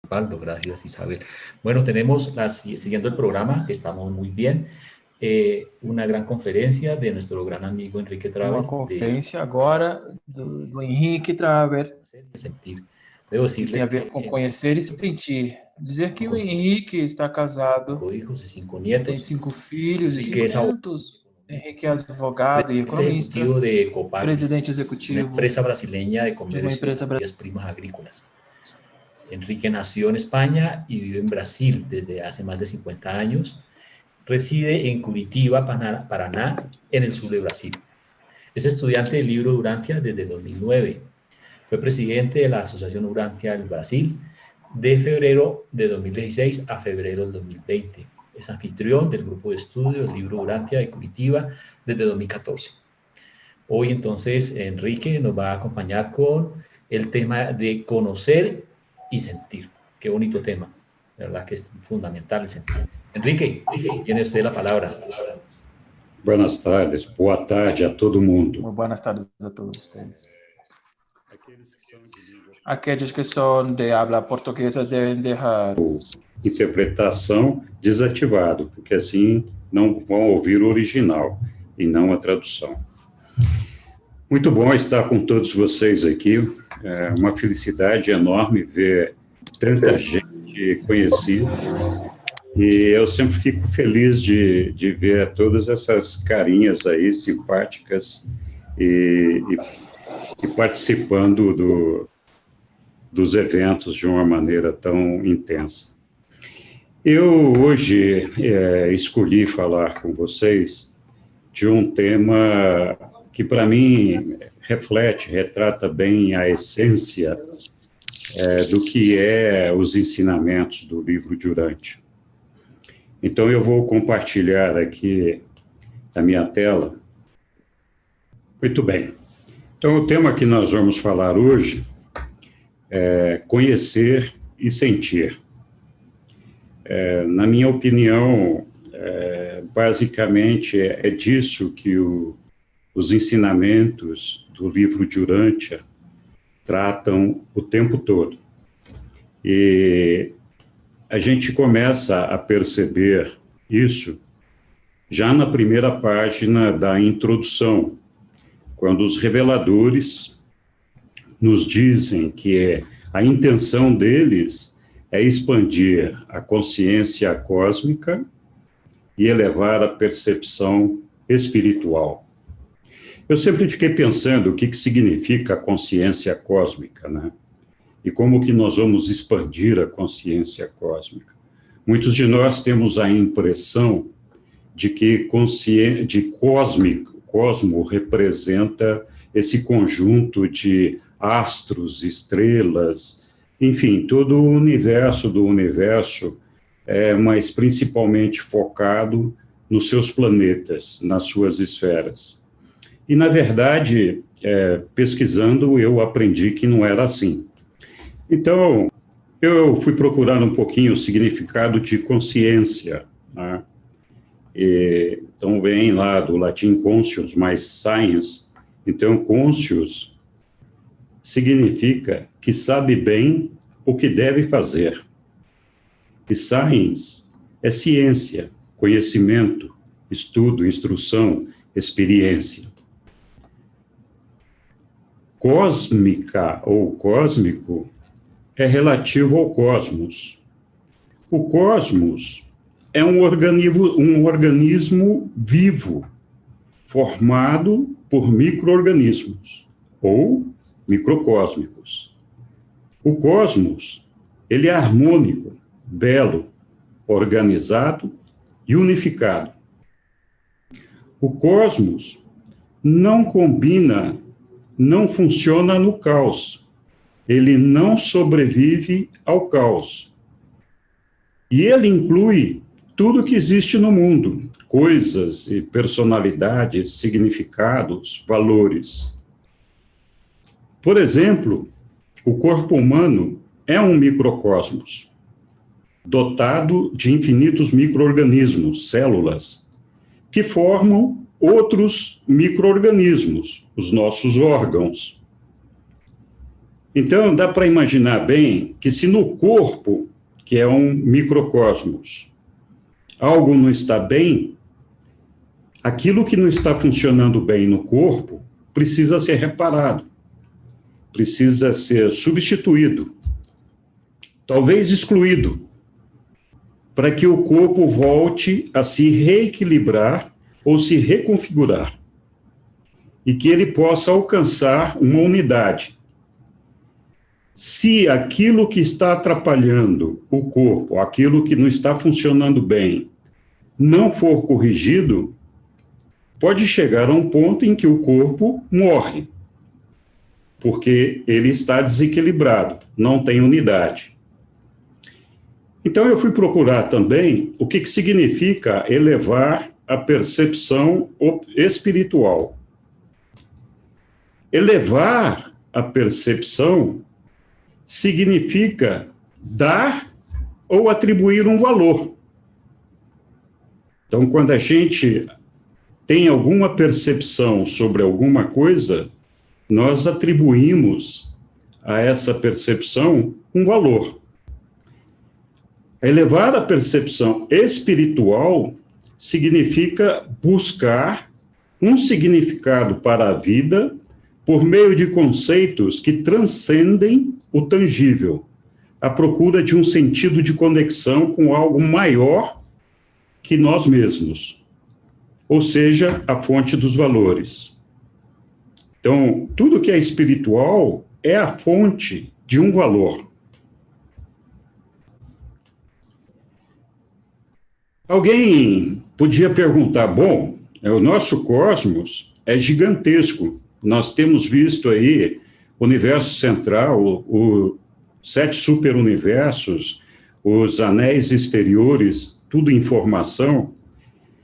Osvaldo, gracias Isabel. Bueno, tenemos, siguiendo el programa, estamos muy bien, una gran conferencia de nuestro gran amigo Enrique Uma Traver, conferência agora do Henrique Traver, de sentir. Debo que tem a decirles ver com conhecer e sentir. Dizer que o Henrique está casado, 5 hijos y 5 tem nietos, 5 filhos e Enrique 5 es netos. Henrique é advogado e presidente economista, ejecutivo de Copag, presidente una executivo empresa brasileña de de uma comercio empresa de materias primas agrícolas. Enrique nació en España y vive en Brasil desde hace más de 50 años. Reside en Curitiba, Paraná, en el sur de Brasil. Es estudiante del libro Urantia desde 2009. Fue presidente de la Asociación Urantia del Brasil de febrero de 2016 a febrero del 2020. Es anfitrión del grupo de estudio del libro Urantia de Curitiba desde 2014. Hoy entonces Enrique nos va a acompañar con el tema de conocer y sentir. Qué bonito tema, la verdad que es fundamental el sentir. Enrique, tiene usted la palabra. Buenas tardes, boa tarde a todo mundo. Muy buenas tardes a todos ustedes. Aqueles que são de habla portuguesa devem deixar Interpretação desativado, porque assim não vão ouvir o original e não a tradução. Muito bom estar com todos vocês aqui. É uma felicidade enorme ver tanta gente conhecida. E eu sempre fico feliz de ver todas essas carinhas aí simpáticas e participando dos eventos de uma maneira tão intensa. Eu hoje escolhi falar com vocês de um tema que para mim retrata bem a essência do que os ensinamentos do livro de Urantia. Então eu vou compartilhar aqui a minha tela. Muito bem. Então o tema que nós vamos falar hoje é conhecer e sentir. Na minha opinião, basicamente é disso que os ensinamentos do livro de Urantia tratam o tempo todo. E a gente começa a perceber isso já na primeira página da introdução, quando os reveladores nos dizem que a intenção deles é expandir a consciência cósmica e elevar a percepção espiritual. Eu sempre fiquei pensando o que significa a consciência cósmica, né? E como que nós vamos expandir a consciência cósmica. Muitos de nós temos a impressão de que cosmo representa esse conjunto de astros, estrelas, enfim, todo o universo do universo, mas principalmente focado nos seus planetas, nas suas esferas. E, na verdade, pesquisando, eu aprendi que não era assim. Então, eu fui procurar um pouquinho o significado de consciência, né? Então, vem lá do latim conscius mais science. Então, conscius significa que sabe bem o que deve fazer. E science é ciência, conhecimento, estudo, instrução, experiência. Cósmica ou cósmico é relativo ao cosmos. O cosmos é um organismo vivo, formado por micro-organismos, ou microcósmicos. O cosmos, ele é harmônico, belo, organizado e unificado. O cosmos não combina, não funciona no caos. Ele não sobrevive ao caos. E ele inclui tudo que existe no mundo, coisas e personalidades, significados, valores. Por exemplo, o corpo humano é um microcosmos, dotado de infinitos micro-organismos, células, que formam outros micro-organismos, os nossos órgãos. Então, dá para imaginar bem que se no corpo, que é um microcosmos, algo não está bem, aquilo que não está funcionando bem no corpo precisa ser reparado, precisa ser substituído, talvez excluído, para que o corpo volte a se reequilibrar ou se reconfigurar, e que ele possa alcançar uma unidade. Se aquilo que está atrapalhando o corpo, aquilo que não está funcionando bem, não for corrigido, pode chegar a um ponto em que o corpo morre, porque ele está desequilibrado, não tem unidade. Então, eu fui procurar também o que significa elevar a percepção espiritual. Elevar a percepção significa dar ou atribuir um valor. Então, quando a gente tem alguma percepção sobre alguma coisa, nós atribuímos a essa percepção um valor. Elevar a percepção espiritual significa buscar um significado para a vida por meio de conceitos que transcendem o tangível, à procura de um sentido de conexão com algo maior que nós mesmos, ou seja, a fonte dos valores. Então, tudo que é espiritual é a fonte de um valor. Alguém podia perguntar, bom, o nosso cosmos é gigantesco, nós temos visto aí o universo central, os 7 superuniversos, os anéis exteriores, tudo informação,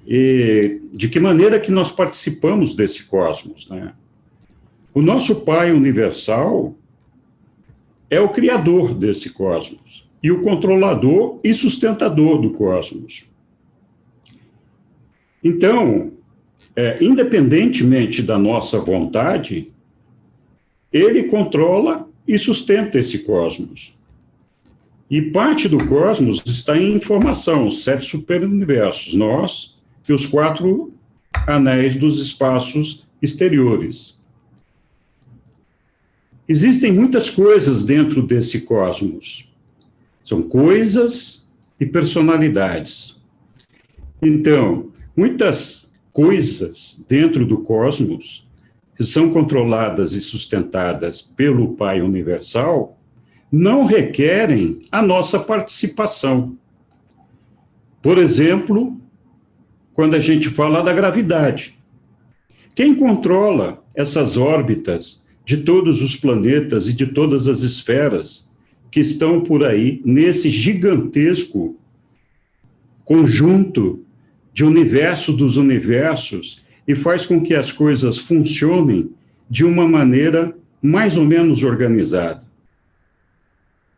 e de que maneira que nós participamos desse cosmos, né? O nosso Pai Universal é o criador desse cosmos, e o controlador e sustentador do cosmos. Então, independentemente da nossa vontade, ele controla e sustenta esse cosmos. E parte do cosmos está em informação, os 7 superuniversos, nós e os 4 anéis dos espaços exteriores. Existem muitas coisas dentro desse cosmos. São coisas e personalidades. Então, muitas coisas dentro do cosmos que são controladas e sustentadas pelo Pai Universal não requerem a nossa participação. Por exemplo, quando a gente fala da gravidade. Quem controla essas órbitas de todos os planetas e de todas as esferas que estão por aí nesse gigantesco conjunto de universo dos universos e faz com que as coisas funcionem de uma maneira mais ou menos organizada?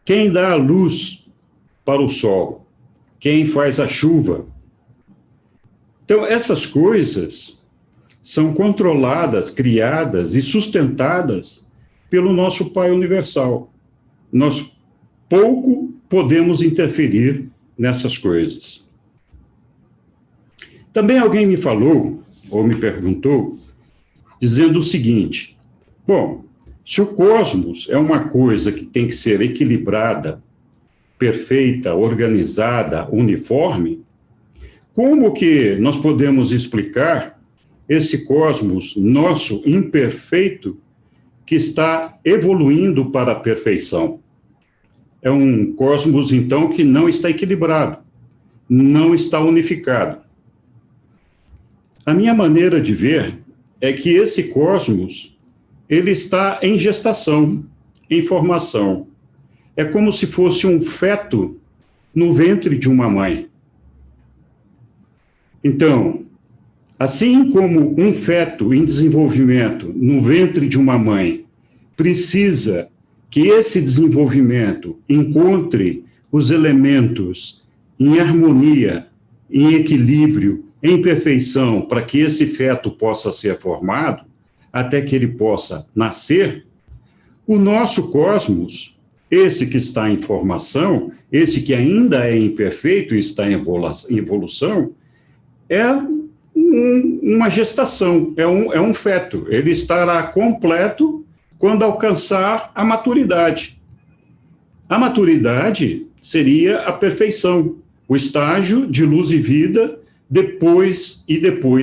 Quem dá a luz para o sol? Quem faz a chuva? Então, essas coisas são controladas, criadas e sustentadas pelo nosso Pai Universal. Nós pouco podemos interferir nessas coisas. Também alguém me falou, ou me perguntou, dizendo o seguinte: bom, se o cosmos é uma coisa que tem que ser equilibrada, perfeita, organizada, uniforme, como que nós podemos explicar esse cosmos nosso imperfeito que está evoluindo para a perfeição? É um cosmos, então, que não está equilibrado, não está unificado. A minha maneira de ver é que esse cosmos, ele está em gestação, em formação. É como se fosse um feto no ventre de uma mãe. Então, assim como um feto em desenvolvimento no ventre de uma mãe precisa que esse desenvolvimento encontre os elementos em harmonia, em equilíbrio, em perfeição, para que esse feto possa ser formado, até que ele possa nascer, O nosso cosmos, esse que está em formação, esse que ainda é imperfeito e está em evolução, é uma gestação, é um feto. Ele estará completo quando alcançar a maturidade. A maturidade seria a perfeição, o estágio de luz e vida, depois,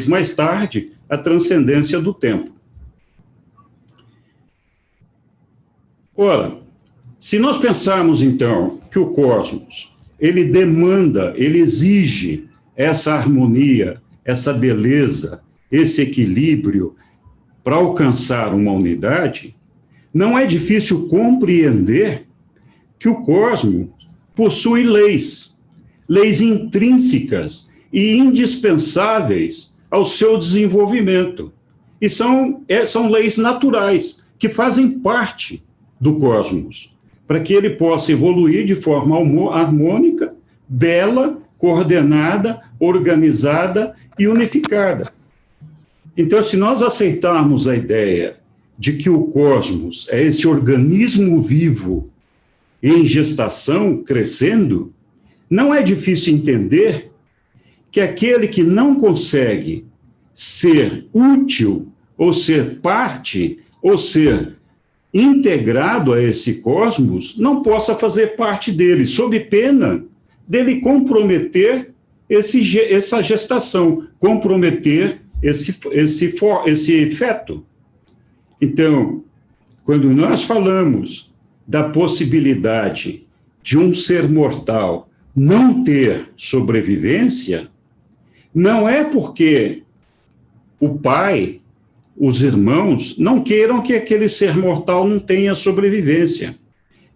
mais tarde, a transcendência do tempo. Ora, se nós pensarmos, então, que o cosmos, ele demanda, ele exige essa harmonia, essa beleza, esse equilíbrio para alcançar uma unidade, não é difícil compreender que o cosmos possui leis intrínsecas e indispensáveis ao seu desenvolvimento. E são leis naturais, que fazem parte do cosmos, para que ele possa evoluir de forma harmônica, bela, coordenada, organizada e unificada. Então, se nós aceitarmos a ideia de que o cosmos é esse organismo vivo em gestação, crescendo, não é difícil entender que aquele que não consegue ser útil, ou ser parte, ou ser integrado a esse cosmos, não possa fazer parte dele, sob pena dele comprometer essa gestação, comprometer esse feto. Então, quando nós falamos da possibilidade de um ser mortal não ter sobrevivência, não é porque o pai, os irmãos, não queiram que aquele ser mortal não tenha sobrevivência.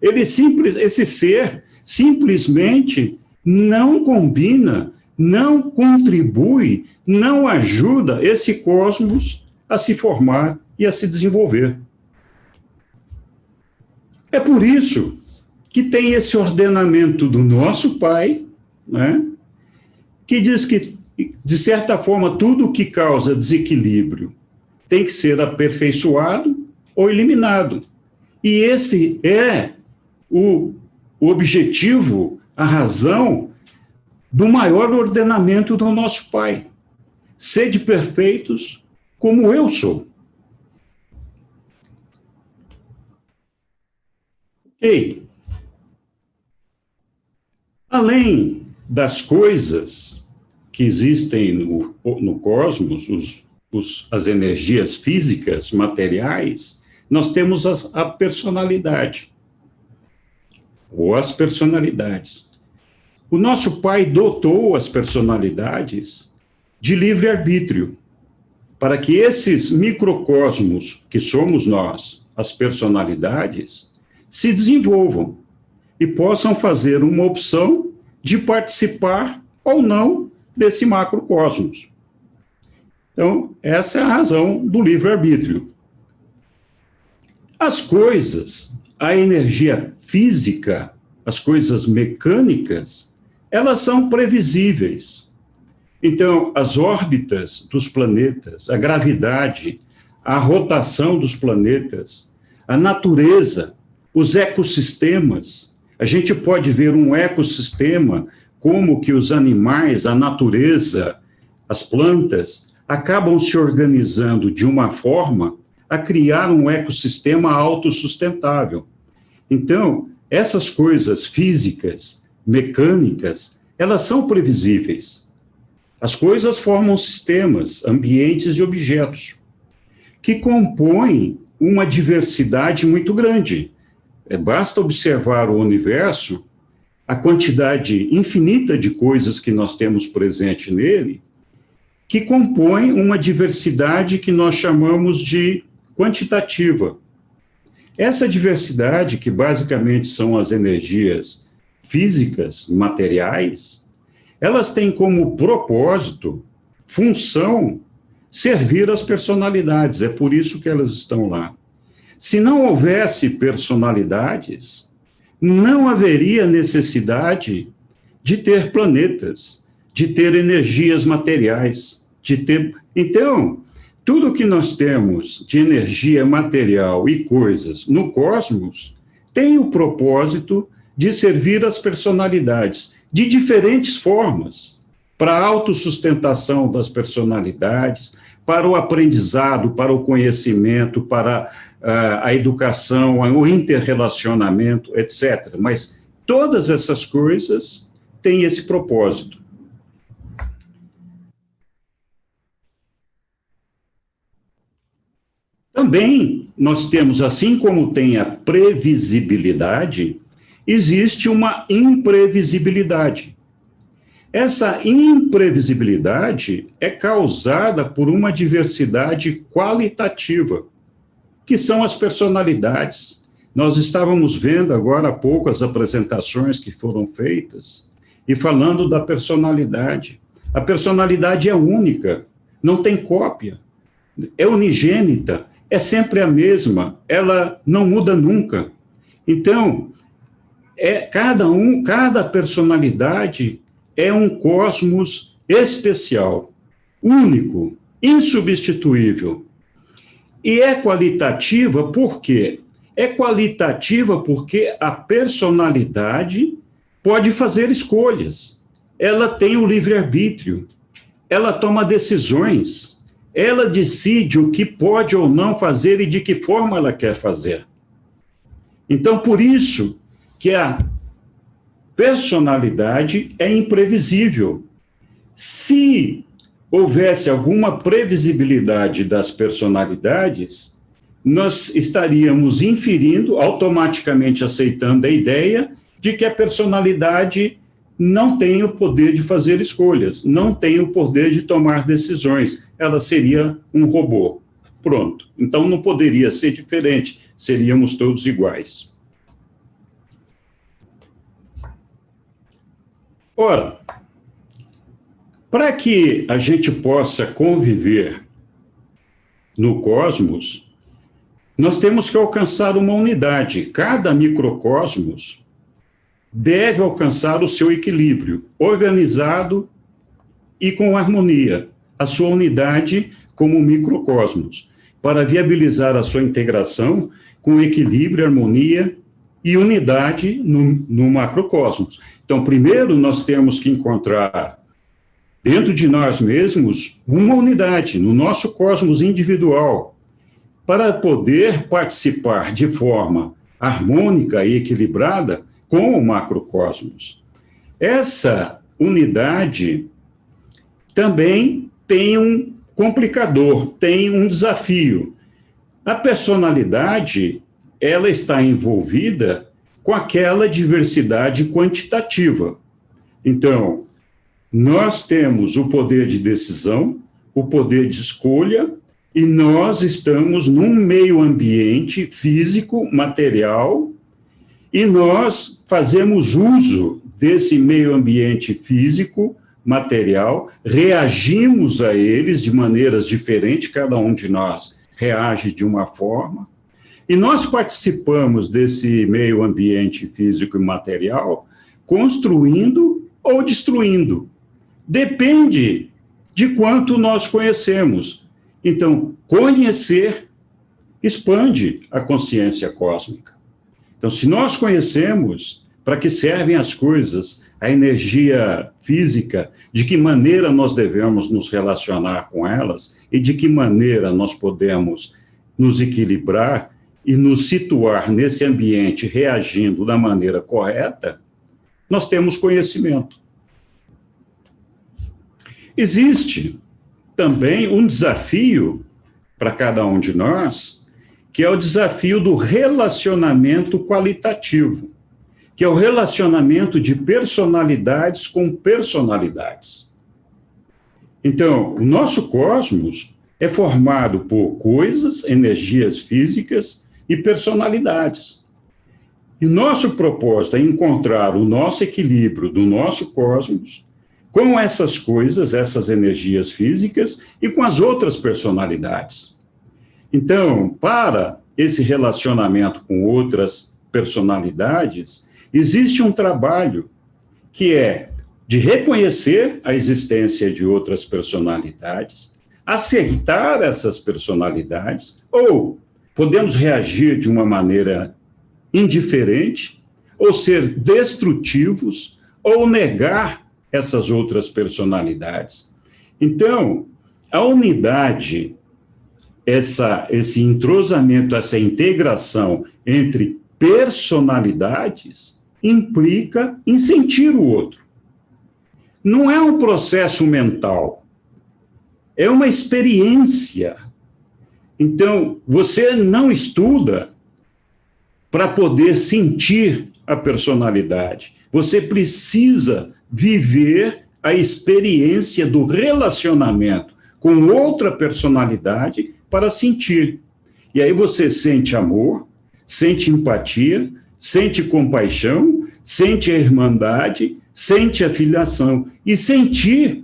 Esse ser simplesmente não combina, não contribui, não ajuda esse cosmos a se formar e a se desenvolver. É por isso que tem esse ordenamento do nosso Pai, né, que diz que, de certa forma, tudo que causa desequilíbrio tem que ser aperfeiçoado ou eliminado. E esse é o objetivo, a razão do maior ordenamento do nosso Pai. Sede perfeitos como eu sou. Ok. Além das coisas que existem no cosmos, as energias físicas, materiais, nós temos a personalidade, ou as personalidades. O nosso Pai dotou as personalidades de livre-arbítrio, para que esses microcosmos que somos nós, as personalidades, se desenvolvam e possam fazer uma opção de participar ou não desse macrocosmos. Então, essa é a razão do livre-arbítrio. As coisas, a energia física, as coisas mecânicas, elas são previsíveis. Então, as órbitas dos planetas, a gravidade, a rotação dos planetas, a natureza, os ecossistemas, a gente pode ver um ecossistema como que os animais, a natureza, as plantas, acabam se organizando de uma forma a criar um ecossistema autossustentável. Então, essas coisas físicas, mecânicas, elas são previsíveis. As coisas formam sistemas, ambientes e objetos, que compõem uma diversidade muito grande. Basta observar o universo, a quantidade infinita de coisas que nós temos presente nele, que compõem uma diversidade que nós chamamos de quantitativa. Essa diversidade, que basicamente são as energias físicas, materiais, elas têm como propósito, função, servir as personalidades. É por isso que elas estão lá. Se não houvesse personalidades, não haveria necessidade de ter planetas, de ter energias materiais, de ter... Então, tudo que nós temos de energia material e coisas no cosmos tem o propósito de servir as personalidades de diferentes formas, para a autossustentação das personalidades, para o aprendizado, para o conhecimento, para a educação, o interrelacionamento, etc. Mas todas essas coisas têm esse propósito. Também nós temos, assim como tem a previsibilidade, existe uma imprevisibilidade. Essa imprevisibilidade é causada por uma diversidade qualitativa, que são as personalidades. Nós estávamos vendo agora há pouco as apresentações que foram feitas, e falando da personalidade. A personalidade é única, não tem cópia, é unigênita, é sempre a mesma, ela não muda nunca. Então, cada personalidade é um cosmos especial, único, insubstituível. E é qualitativa por quê? É qualitativa porque a personalidade pode fazer escolhas. Ela tem o livre-arbítrio, ela toma decisões, ela decide o que pode ou não fazer e de que forma ela quer fazer. Então, por isso que a personalidade é imprevisível. Se houvesse alguma previsibilidade das personalidades, nós estaríamos inferindo, automaticamente aceitando a ideia de que a personalidade não tem o poder de fazer escolhas, não tem o poder de tomar decisões. Ela seria um robô. Pronto. Então não poderia ser diferente, seríamos todos iguais. Ora, para que a gente possa conviver no cosmos, nós temos que alcançar uma unidade. Cada microcosmos deve alcançar o seu equilíbrio, organizado e com harmonia, a sua unidade como microcosmos, para viabilizar a sua integração com equilíbrio, harmonia e unidade no macrocosmos. Então, primeiro, nós temos que encontrar, dentro de nós mesmos, uma unidade, no nosso cosmos individual, para poder participar de forma harmônica e equilibrada com o macrocosmos. Essa unidade também tem um complicador, tem um desafio. A personalidade, ela está envolvida com aquela diversidade quantitativa. Então, nós temos o poder de decisão, o poder de escolha, e nós estamos num meio ambiente físico, material, e nós fazemos uso desse meio ambiente físico, material, reagimos a eles de maneiras diferentes, cada um de nós reage de uma forma, e nós participamos desse meio ambiente físico e material construindo ou destruindo. Depende de quanto nós conhecemos. Então, conhecer expande a consciência cósmica. Então, se nós conhecemos para que servem as coisas, a energia física, de que maneira nós devemos nos relacionar com elas e de que maneira nós podemos nos equilibrar e nos situar nesse ambiente reagindo da maneira correta, nós temos conhecimento. Existe também um desafio para cada um de nós, que é o desafio do relacionamento qualitativo, que é o relacionamento de personalidades com personalidades. Então, o nosso cosmos é formado por coisas, energias físicas e personalidades. E nosso propósito é encontrar o nosso equilíbrio do nosso cosmos com essas coisas, essas energias físicas e com as outras personalidades. Então, para esse relacionamento com outras personalidades, existe um trabalho que é de reconhecer a existência de outras personalidades, aceitar essas personalidades, ou podemos reagir de uma maneira indiferente, ou ser destrutivos, ou negar essas outras personalidades. Então, a unidade, esse entrosamento, essa integração entre personalidades, implica em sentir o outro. Não é um processo mental, é uma experiência. Então, você não estuda para poder sentir a personalidade. Você precisa viver a experiência do relacionamento com outra personalidade para sentir. E aí você sente amor, sente empatia, sente compaixão, sente a irmandade, sente a filiação. E sentir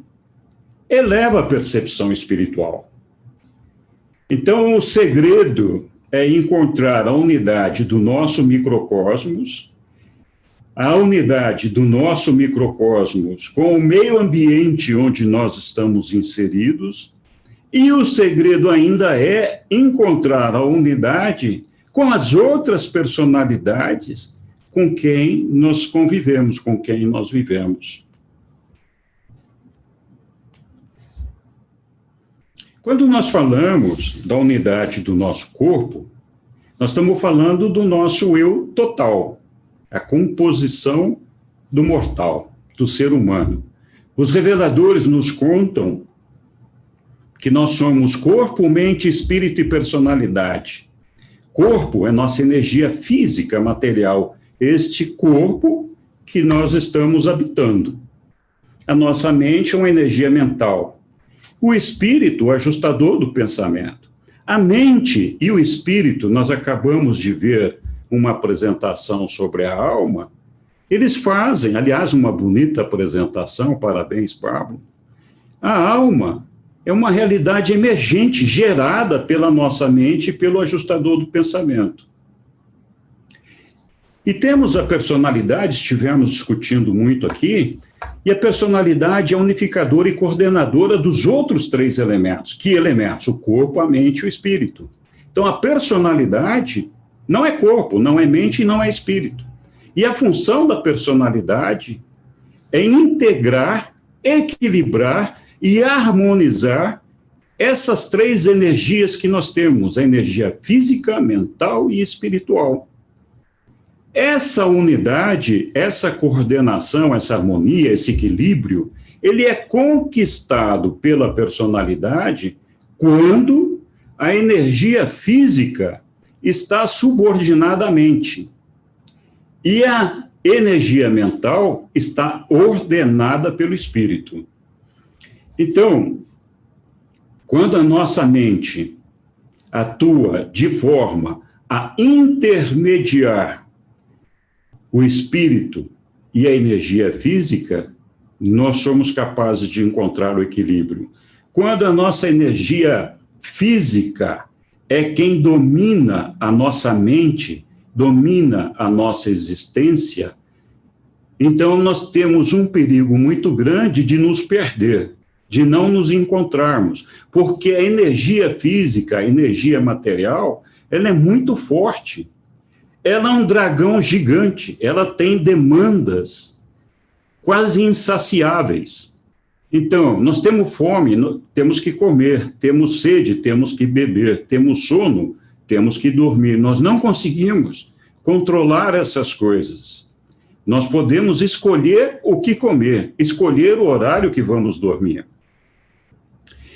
eleva a percepção espiritual. Então, o segredo é encontrar a unidade do nosso microcosmos, a unidade do nosso microcosmos com o meio ambiente onde nós estamos inseridos, e o segredo ainda é encontrar a unidade com as outras personalidades com quem nós convivemos, com quem nós vivemos. Quando nós falamos da unidade do nosso corpo, nós estamos falando do nosso eu total, a composição do mortal, do ser humano. Os reveladores nos contam que nós somos corpo, mente, espírito e personalidade. Corpo é nossa energia física, material, este corpo que nós estamos habitando. A nossa mente é uma energia mental. O espírito, o ajustador do pensamento. A mente e o espírito, nós acabamos de ver uma apresentação sobre a alma, eles fazem, aliás, uma bonita apresentação, parabéns, Pablo. A alma é uma realidade emergente, gerada pela nossa mente e pelo ajustador do pensamento. E temos a personalidade, estivemos discutindo muito aqui, e a personalidade é unificadora e coordenadora dos outros 3 elementos. Que elementos? O corpo, a mente e o espírito. Então, a personalidade não é corpo, não é mente e não é espírito. E a função da personalidade é integrar, equilibrar e harmonizar essas 3 energias que nós temos, a energia física, mental e espiritual. Essa unidade, essa coordenação, essa harmonia, esse equilíbrio, ele é conquistado pela personalidade quando a energia física está subordinada à mente. E a energia mental está ordenada pelo espírito. Então, quando a nossa mente atua de forma a intermediar o espírito e a energia física, nós somos capazes de encontrar o equilíbrio. Quando a nossa energia física é quem domina a nossa mente, domina a nossa existência, então nós temos um perigo muito grande de nos perder, de não nos encontrarmos, porque a energia física, a energia material, ela é muito forte. Ela é um dragão gigante, ela tem demandas quase insaciáveis. Então, nós temos fome, temos que comer, temos sede, temos que beber, temos sono, temos que dormir. Nós não conseguimos controlar essas coisas. Nós podemos escolher o que comer, escolher o horário que vamos dormir.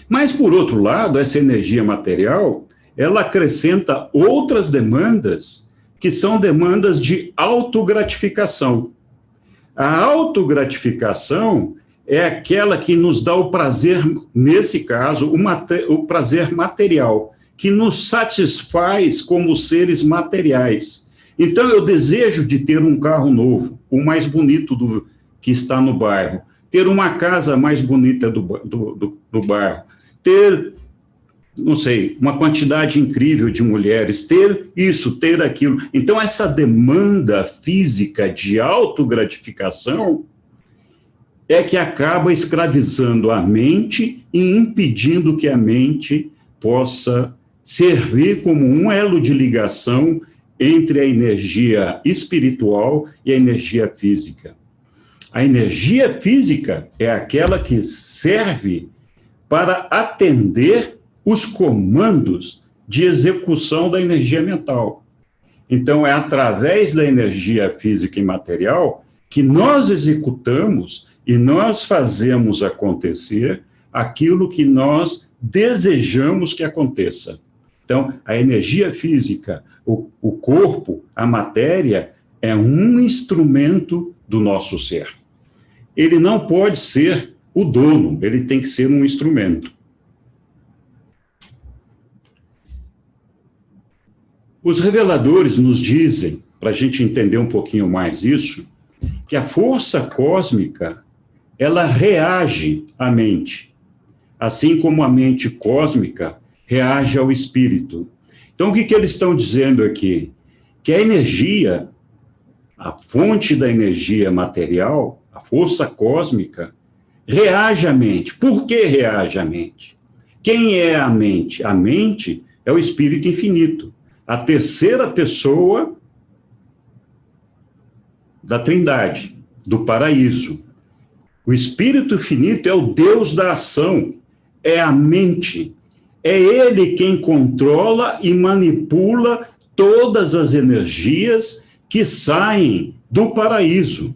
Mas, por outro lado, essa energia material, ela acrescenta outras demandas que são demandas de autogratificação. A autogratificação é aquela que nos dá o prazer, nesse caso, o prazer material, que nos satisfaz como seres materiais. Então, eu desejo de ter um carro novo, o mais bonito que está no bairro, ter uma casa mais bonita do bairro, ter, não sei, uma quantidade incrível de mulheres, ter isso, ter aquilo. Então, essa demanda física de autogratificação, é que acaba escravizando a mente e impedindo que a mente possa servir como um elo de ligação entre a energia espiritual e a energia física. A energia física é aquela que serve para atender os comandos de execução da energia mental. Então, é através da energia física e material que nós executamos e nós fazemos acontecer aquilo que nós desejamos que aconteça. Então, a energia física, o corpo, a matéria, é um instrumento do nosso ser. Ele não pode ser o dono, ele tem que ser um instrumento. Os reveladores nos dizem, para a gente entender um pouquinho mais isso, que a força cósmica, ela reage à mente, assim como a mente cósmica reage ao espírito. Então, o que eles estão dizendo aqui? Que a energia, a fonte da energia material, a força cósmica, reage à mente. Por que reage à mente? Quem é a mente? A mente é o espírito infinito, a terceira pessoa da Trindade, do paraíso. O espírito infinito é o Deus da ação, é a mente. É ele quem controla e manipula todas as energias que saem do paraíso.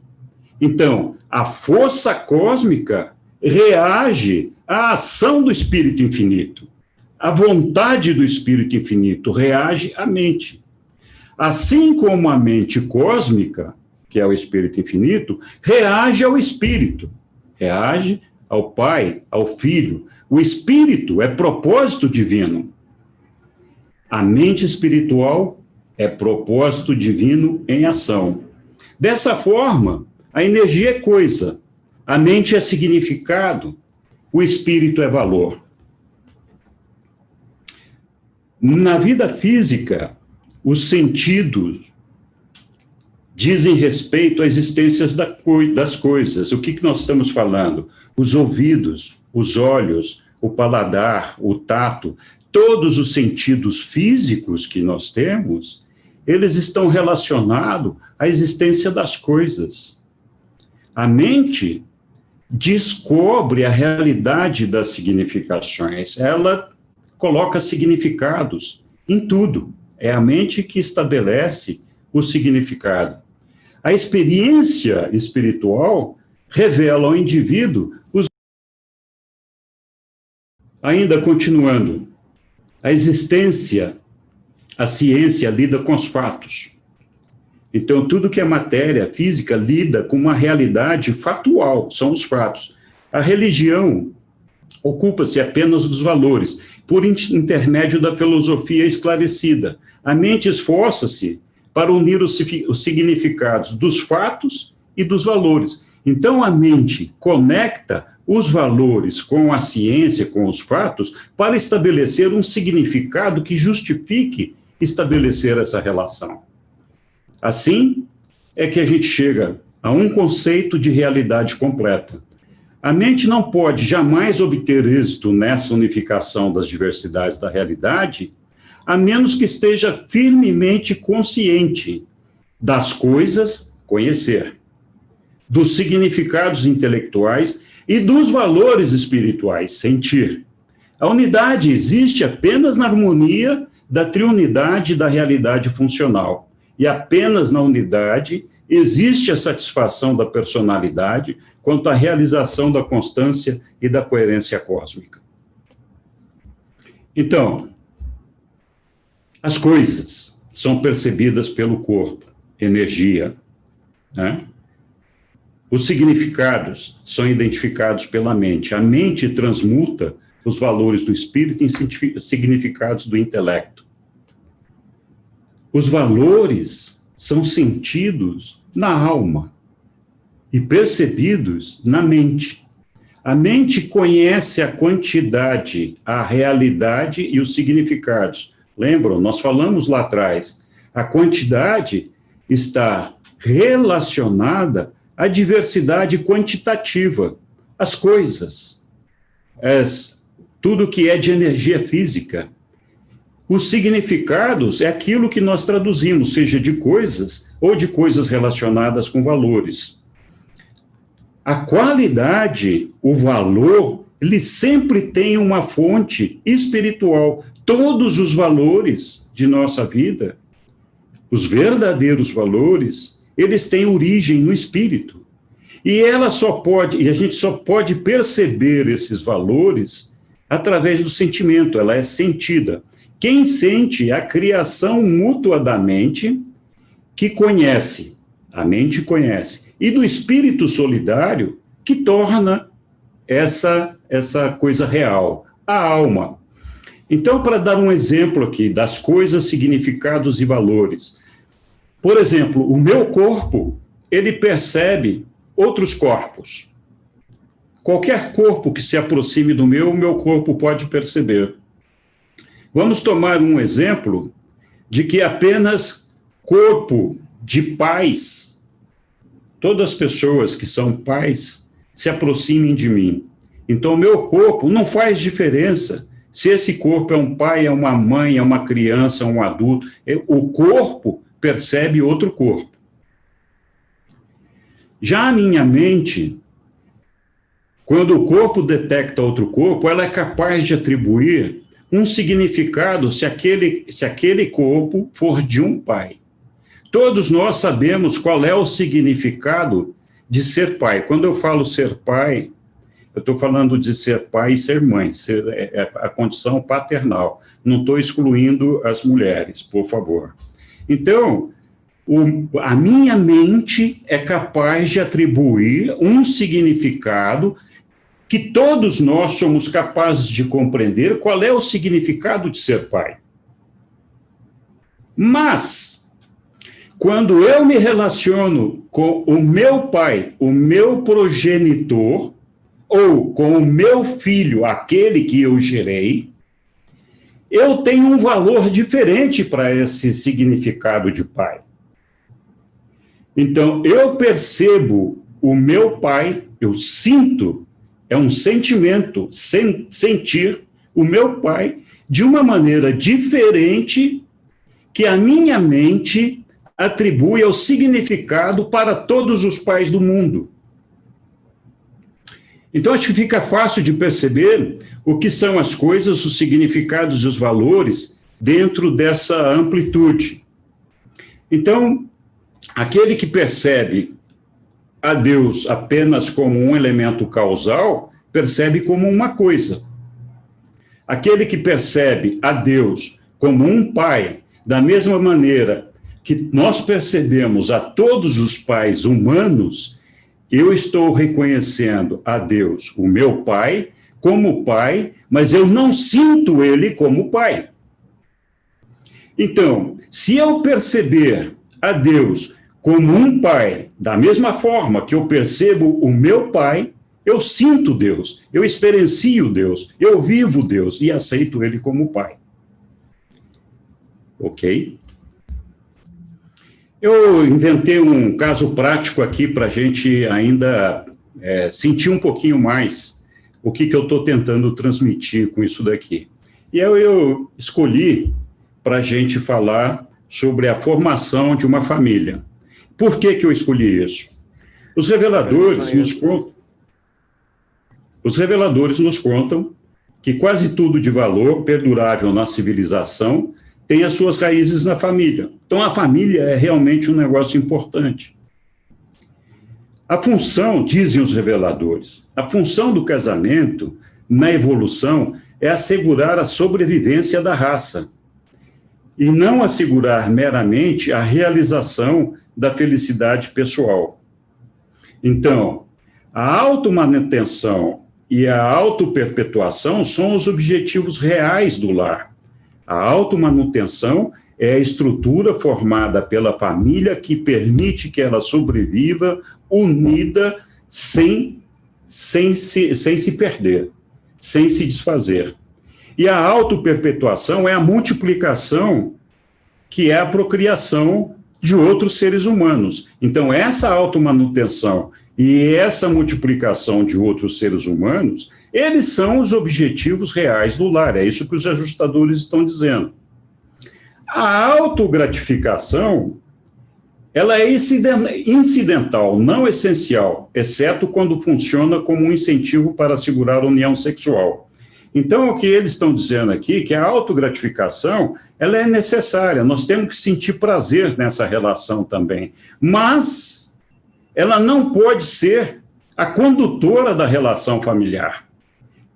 Então, a força cósmica reage à ação do espírito infinito. A vontade do espírito infinito reage à mente. Assim como a mente cósmica, que é o espírito infinito, reage ao espírito, reage ao Pai, ao Filho. O espírito é propósito divino. A mente espiritual é propósito divino em ação. Dessa forma, a energia é coisa, a mente é significado, o espírito é valor. Na vida física, os sentidos dizem respeito à existência das coisas. O que nós estamos falando? Os ouvidos, os olhos, o paladar, o tato, todos os sentidos físicos que nós temos, eles estão relacionados à existência das coisas. A mente descobre a realidade das significações, ela coloca significados em tudo. É a mente que estabelece o significado. A experiência espiritual revela ao indivíduo os... Ainda continuando, a existência, a ciência lida com os fatos. Então, tudo que é matéria física lida com uma realidade fatual, são os fatos. A religião ocupa-se apenas dos valores, por intermédio da filosofia esclarecida. A mente esforça-se para unir os significados dos fatos e dos valores. Então, a mente conecta os valores com a ciência, com os fatos, para estabelecer um significado que justifique estabelecer essa relação. Assim, é que a gente chega a um conceito de realidade completa. A mente não pode jamais obter êxito nessa unificação das diversidades da realidade, a menos que esteja firmemente consciente das coisas, conhecer, dos significados intelectuais e dos valores espirituais, sentir. A unidade existe apenas na harmonia da triunidade da realidade funcional, e apenas na unidade existe a satisfação da personalidade quanto à realização da constância e da coerência cósmica. Então, as coisas são percebidas pelo corpo, energia, né? Os significados são identificados pela mente. A mente transmuta os valores do espírito em significados do intelecto. Os valores são sentidos na alma e percebidos na mente. A mente conhece a quantidade, a realidade e os significados. Lembram? Nós falamos lá atrás. A quantidade está relacionada a diversidade quantitativa, as coisas, tudo que é de energia física. Os significados é aquilo que nós traduzimos, seja de coisas ou de coisas relacionadas com valores. A qualidade, o valor, ele sempre tem uma fonte espiritual. Todos os valores de nossa vida, os verdadeiros valores, eles têm origem no espírito. E a gente só pode perceber esses valores através do sentimento, ela é sentida. Quem sente a criação mútua da mente, que conhece, a mente conhece, e do espírito solidário, que torna essa coisa real, a alma. Então, para dar um exemplo aqui das coisas, significados e valores. Por exemplo, o meu corpo, ele percebe outros corpos. Qualquer corpo que se aproxime do meu, o meu corpo pode perceber. Vamos tomar um exemplo de que apenas corpo de pais, todas as pessoas que são pais, se aproximem de mim. Então, o meu corpo não faz diferença se esse corpo é um pai, é uma mãe, é uma criança, é um adulto. O corpo percebe outro corpo. Já a minha mente, quando o corpo detecta outro corpo, ela é capaz de atribuir um significado se aquele corpo for de um pai. Todos nós sabemos qual é o significado de ser pai. Quando eu falo ser pai, eu estou falando de ser pai e ser mãe, a condição paternal. Não estou excluindo as mulheres, por favor. Então, a minha mente é capaz de atribuir um significado que todos nós somos capazes de compreender qual é o significado de ser pai. Mas, quando eu me relaciono com o meu pai, o meu progenitor, ou com o meu filho, aquele que eu gerei, eu tenho um valor diferente para esse significado de pai. Então, eu percebo o meu pai, eu sinto, é um sentimento, sentir o meu pai de uma maneira diferente que a minha mente atribui ao significado para todos os pais do mundo. Então, acho que fica fácil de perceber o que são as coisas, os significados e os valores dentro dessa amplitude. Então, aquele que percebe a Deus apenas como um elemento causal, percebe como uma coisa. Aquele que percebe a Deus como um pai, da mesma maneira que nós percebemos a todos os pais humanos, eu estou reconhecendo a Deus, o meu pai, como pai, mas eu não sinto ele como pai. Então, se eu perceber a Deus como um pai, da mesma forma que eu percebo o meu pai, eu sinto Deus, eu experiencio Deus, eu vivo Deus e aceito ele como pai. Ok? Eu inventei um caso prático aqui para a gente ainda sentir um pouquinho mais o que eu estou tentando transmitir com isso daqui. E eu escolhi para a gente falar sobre a formação de uma família. Por que eu escolhi isso? Os reveladores nos contam que quase tudo de valor perdurável na civilização tem as suas raízes na família. Então, a família é realmente um negócio importante. A função, dizem os reveladores, a função do casamento na evolução é assegurar a sobrevivência da raça e não assegurar meramente a realização da felicidade pessoal. Então, a automanutenção e a autoperpetuação são os objetivos reais do lar. A automanutenção é a estrutura formada pela família que permite que ela sobreviva unida sem se perder, sem se desfazer. E a autoperpetuação é a multiplicação, que é a procriação de outros seres humanos. Então, essa automanutenção e essa multiplicação de outros seres humanos, eles são os objetivos reais do lar, é isso que os ajustadores estão dizendo. A autogratificação, ela é incidental, não essencial, exceto quando funciona como um incentivo para assegurar a união sexual. Então, o que eles estão dizendo aqui, que a autogratificação, ela é necessária, nós temos que sentir prazer nessa relação também, mas ela não pode ser a condutora da relação familiar.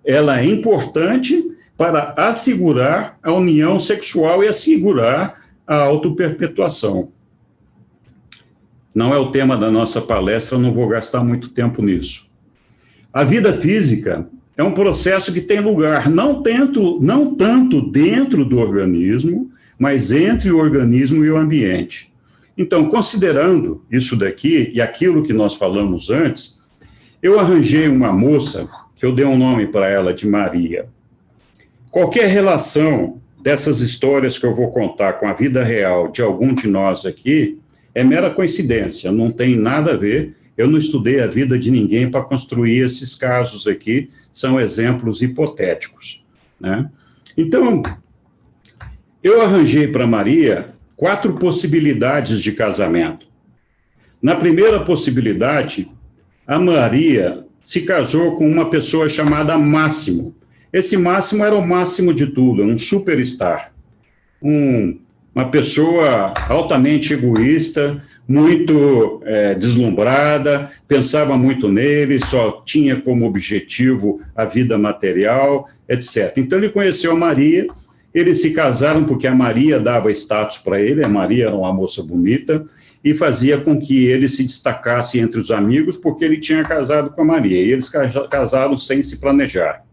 Ela é importante para assegurar a união sexual e assegurar a autoperpetuação. Não é o tema da nossa palestra, não vou gastar muito tempo nisso. A vida física é um processo que tem lugar não tanto dentro do organismo, mas entre o organismo e o ambiente. Então, considerando isso daqui e aquilo que nós falamos antes, eu arranjei uma moça, que eu dei um nome para ela de Maria. Qualquer relação dessas histórias que eu vou contar com a vida real de algum de nós aqui é mera coincidência, não tem nada a ver. Eu não estudei a vida de ninguém para construir esses casos aqui, são exemplos hipotéticos, né? Então, eu arranjei para Maria 4 possibilidades de casamento. Na primeira possibilidade, a Maria se casou com uma pessoa chamada Máximo. Esse Máximo era o máximo de tudo, um superstar, uma pessoa altamente egoísta, muito deslumbrada, pensava muito nele, só tinha como objetivo a vida material, etc. Então, ele conheceu a Maria, eles se casaram porque a Maria dava status para ele, a Maria era uma moça bonita, e fazia com que ele se destacasse entre os amigos, porque ele tinha casado com a Maria, e eles casaram sem se planejar.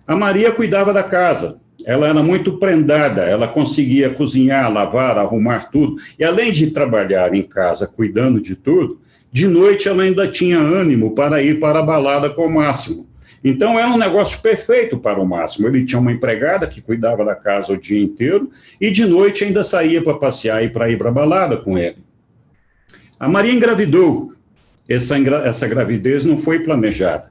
A Maria cuidava da casa, ela era muito prendada, ela conseguia cozinhar, lavar, arrumar tudo, e além de trabalhar em casa cuidando de tudo, de noite ela ainda tinha ânimo para ir para a balada com o Máximo. Então era um negócio perfeito para o Máximo, ele tinha uma empregada que cuidava da casa o dia inteiro, e de noite ainda saía para passear e para ir para a balada com ele. A Maria engravidou, essa gravidez não foi planejada,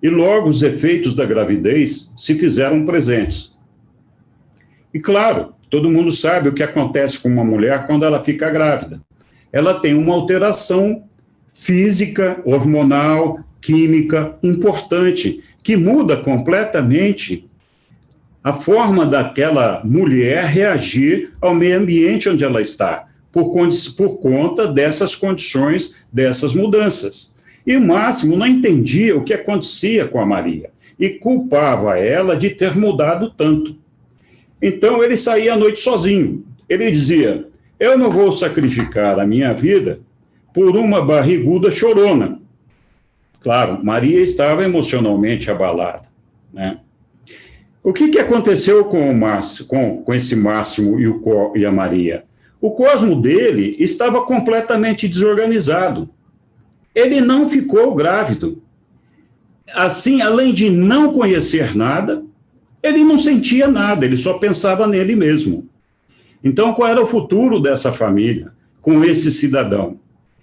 e logo os efeitos da gravidez se fizeram presentes. E claro, todo mundo sabe o que acontece com uma mulher quando ela fica grávida. Ela tem uma alteração física, hormonal, química importante, que muda completamente a forma daquela mulher reagir ao meio ambiente onde ela está, por conta dessas condições, dessas mudanças. E o Máximo não entendia o que acontecia com a Maria e culpava ela de ter mudado tanto. Então, ele saía à noite sozinho. Ele dizia, eu não vou sacrificar a minha vida por uma barriguda chorona. Claro, Maria estava emocionalmente abalada, né? O que aconteceu com o Máximo, com esse Máximo e a Maria? O cosmo dele estava completamente desorganizado. Ele não ficou grávido. Assim, além de não conhecer nada, ele não sentia nada, ele só pensava nele mesmo. Então, qual era o futuro dessa família com esse cidadão?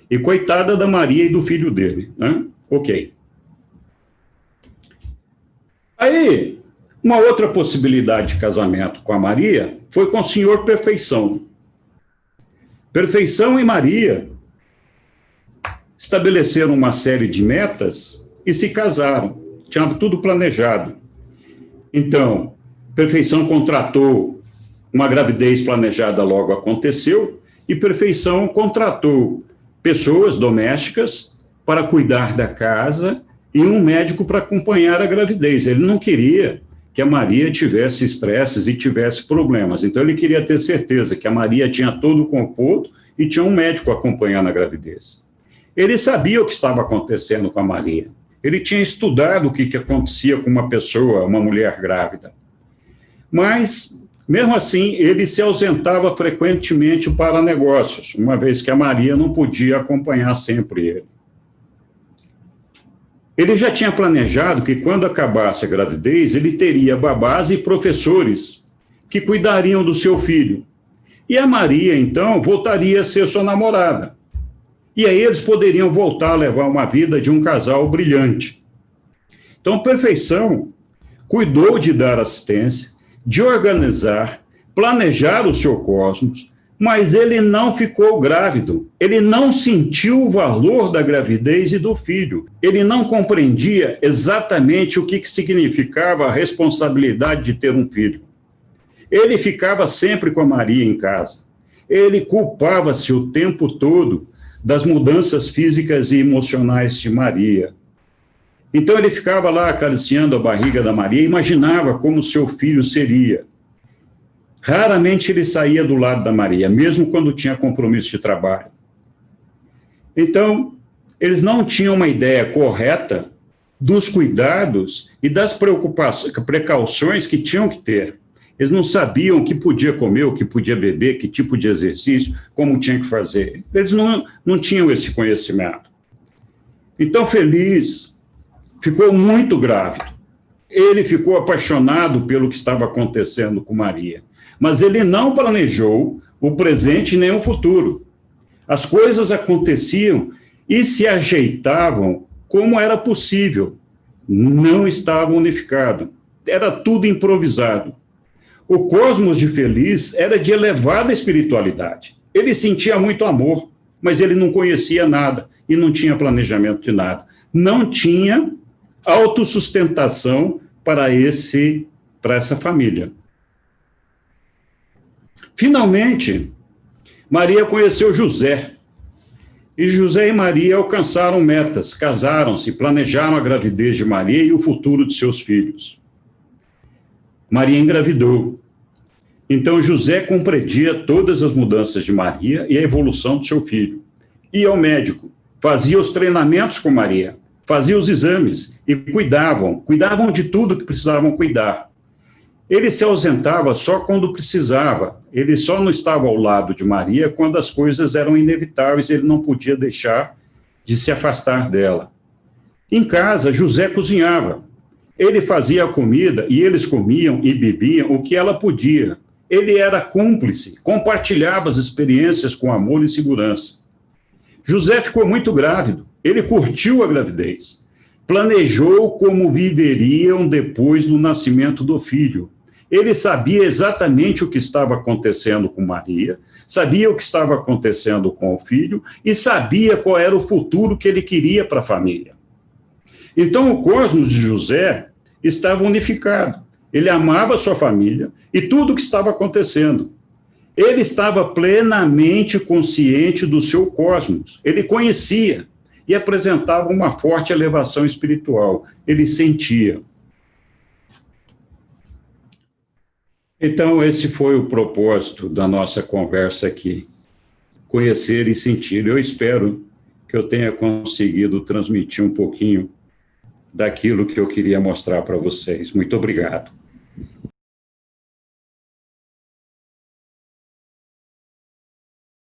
E coitada da Maria e do filho dele, né? Ok. Aí, uma outra possibilidade de casamento com a Maria foi com o senhor Perfeição. Perfeição e Maria estabeleceram uma série de metas e se casaram. Tinha tudo planejado. Então, Perfeição contratou, uma gravidez planejada logo aconteceu, e Perfeição contratou pessoas domésticas para cuidar da casa e um médico para acompanhar a gravidez. Ele não queria que a Maria tivesse estresses e tivesse problemas. Então, ele queria ter certeza que a Maria tinha todo o conforto e tinha um médico acompanhando a gravidez. Ele sabia o que estava acontecendo com a Maria. Ele tinha estudado o que acontecia com uma pessoa, uma mulher grávida. Mas, mesmo assim, ele se ausentava frequentemente para negócios, uma vez que a Maria não podia acompanhar sempre ele. Ele já tinha planejado que, quando acabasse a gravidez, ele teria babás e professores que cuidariam do seu filho. E a Maria, então, voltaria a ser sua namorada. E aí eles poderiam voltar a levar uma vida de um casal brilhante. Então, Perfeição cuidou de dar assistência, de organizar, planejar o seu cosmos, mas ele não ficou grávido. Ele não sentiu o valor da gravidez e do filho. Ele não compreendia exatamente o que significava a responsabilidade de ter um filho. Ele ficava sempre com a Maria em casa. Ele culpava-se o tempo todo das mudanças físicas e emocionais de Maria. Então ele ficava lá acariciando a barriga da Maria, imaginava como seu filho seria. Raramente ele saía do lado da Maria, mesmo quando tinha compromisso de trabalho. Então, eles não tinham uma ideia correta dos cuidados e das precauções que tinham que ter. Eles não sabiam o que podia comer, o que podia beber, que tipo de exercício, como tinha que fazer. Eles não tinham esse conhecimento. Então, Feliz ficou muito grávido. Ele ficou apaixonado pelo que estava acontecendo com Maria. Mas ele não planejou o presente nem o futuro. As coisas aconteciam e se ajeitavam como era possível. Não estava unificado. Era tudo improvisado. O cosmos de Feliz era de elevada espiritualidade. Ele sentia muito amor, mas ele não conhecia nada e não tinha planejamento de nada. Não tinha autossustentação para essa família. Finalmente, Maria conheceu José. E José e Maria alcançaram metas, casaram-se, planejaram a gravidez de Maria e o futuro de seus filhos. Maria engravidou. Então José compreendia todas as mudanças de Maria e a evolução do seu filho. Ia ao médico, fazia os treinamentos com Maria, fazia os exames e cuidavam de tudo que precisavam cuidar. Ele se ausentava só quando precisava, ele só não estava ao lado de Maria quando as coisas eram inevitáveis, ele não podia deixar de se afastar dela. Em casa, José cozinhava. Ele fazia a comida e eles comiam e bebiam o que ela podia. Ele era cúmplice, compartilhava as experiências com amor e segurança. José ficou muito grávido, ele curtiu a gravidez, planejou como viveriam depois do nascimento do filho. Ele sabia exatamente o que estava acontecendo com Maria, sabia o que estava acontecendo com o filho e sabia qual era o futuro que ele queria para a família. Então, o cosmos de José estava unificado. Ele amava a sua família e tudo o que estava acontecendo. Ele estava plenamente consciente do seu cosmos. Ele conhecia e apresentava uma forte elevação espiritual. Ele sentia. Então, esse foi o propósito da nossa conversa aqui. Conhecer e sentir. Eu espero que eu tenha conseguido transmitir um pouquinho daquilo que eu queria mostrar para vocês. Muito obrigado.